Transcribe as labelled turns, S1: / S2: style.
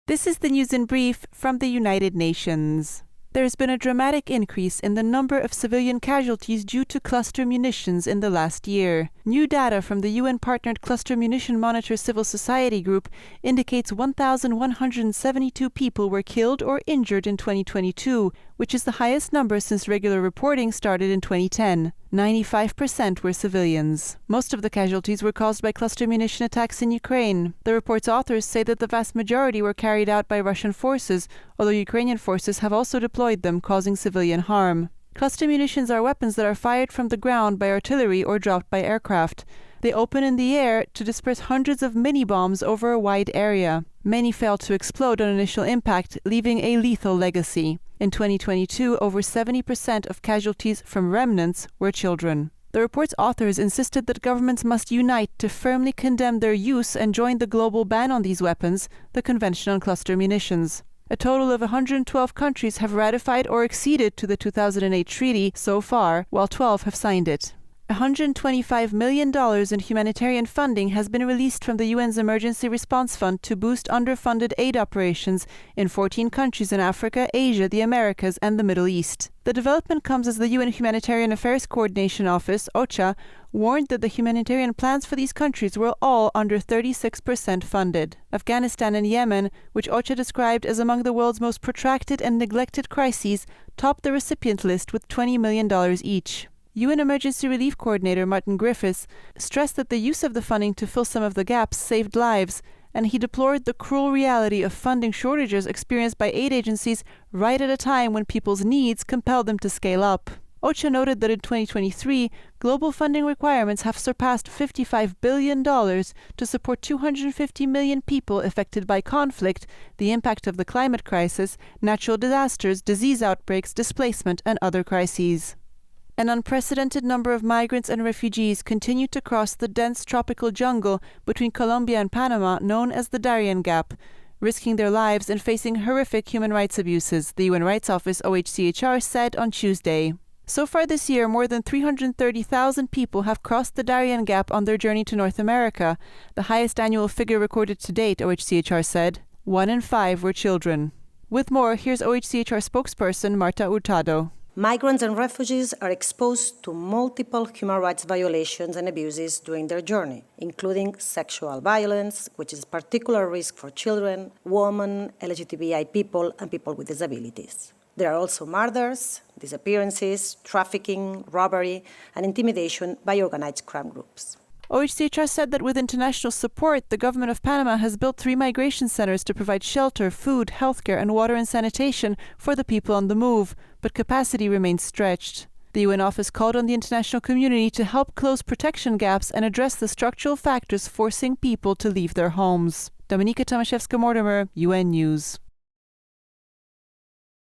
S1: This is the news in brief from the United Nations. There has been a dramatic increase in the number of civilian casualties due to cluster munitions in the last year. New data from the UN-partnered Cluster Munition Monitor Civil Society Group indicates 1,172 people were killed or injured in 2022, which is the highest number since regular reporting started in 2010. 95% were civilians. Most of the casualties were caused by cluster munition attacks in Ukraine. The report's authors say that the vast majority were carried out by Russian forces, although Ukrainian forces have also deployed them, causing civilian harm. Cluster munitions are weapons that are fired from the ground by artillery or dropped by aircraft. They open in the air to disperse hundreds of mini-bombs over a wide area. Many fail to explode on initial impact, leaving a lethal legacy. In 2022, over 70% of casualties from remnants were children. The report's authors insisted that governments must unite to firmly condemn their use and join the global ban on these weapons, the Convention on Cluster Munitions. A total of 112 countries have ratified or acceded to the 2008 treaty so far, while 12 have signed it. $125 million in humanitarian funding has been released from the UN's Emergency Response Fund to boost underfunded aid operations in 14 countries in Africa, Asia, the Americas, and the Middle East. The development comes as the UN Humanitarian Affairs Coordination Office, OHCHR, warned that the humanitarian plans for these countries were all under 36% funded. Afghanistan and Yemen, which OHCHR described as among the world's most protracted and neglected crises, topped the recipient list with $20 million each. UN Emergency Relief Coordinator Martin Griffiths stressed that the use of the funding to fill some of the gaps saved lives, and he deplored the cruel reality of funding shortages experienced by aid agencies right at a time when people's needs compelled them to scale up. OHCHR noted that in 2023, global funding requirements have surpassed $55 billion to support 250 million people affected by conflict, the impact of the climate crisis, natural disasters, disease outbreaks, displacement, and other crises. An unprecedented number of migrants and refugees continue to cross the dense tropical jungle between Colombia and Panama known as the Darien Gap, risking their lives and facing horrific human rights abuses, the UN Rights Office OHCHR said on Tuesday. So far this year, more than 330,000 people have crossed the Darien Gap on their journey to North America, the highest annual figure recorded to date, OHCHR said. 1 in 5 were children. With more, here's OHCHR spokesperson Marta Hurtado.
S2: Migrants and refugees are exposed to multiple human rights violations and abuses during their journey, including sexual violence, which is a particular risk for children, women, LGBTI people, and people with disabilities. There are also murders, disappearances, trafficking, robbery, and intimidation by organized crime groups.
S1: OHCHR said that with international support, the government of Panama has built 3 migration centers to provide shelter, food, healthcare, and water and sanitation for the people on the move, but capacity remains stretched. The UN office called on the international community to help close protection gaps and address the structural factors forcing people to leave their homes. Dominika, Tomaszewska-Mortimer, UN News.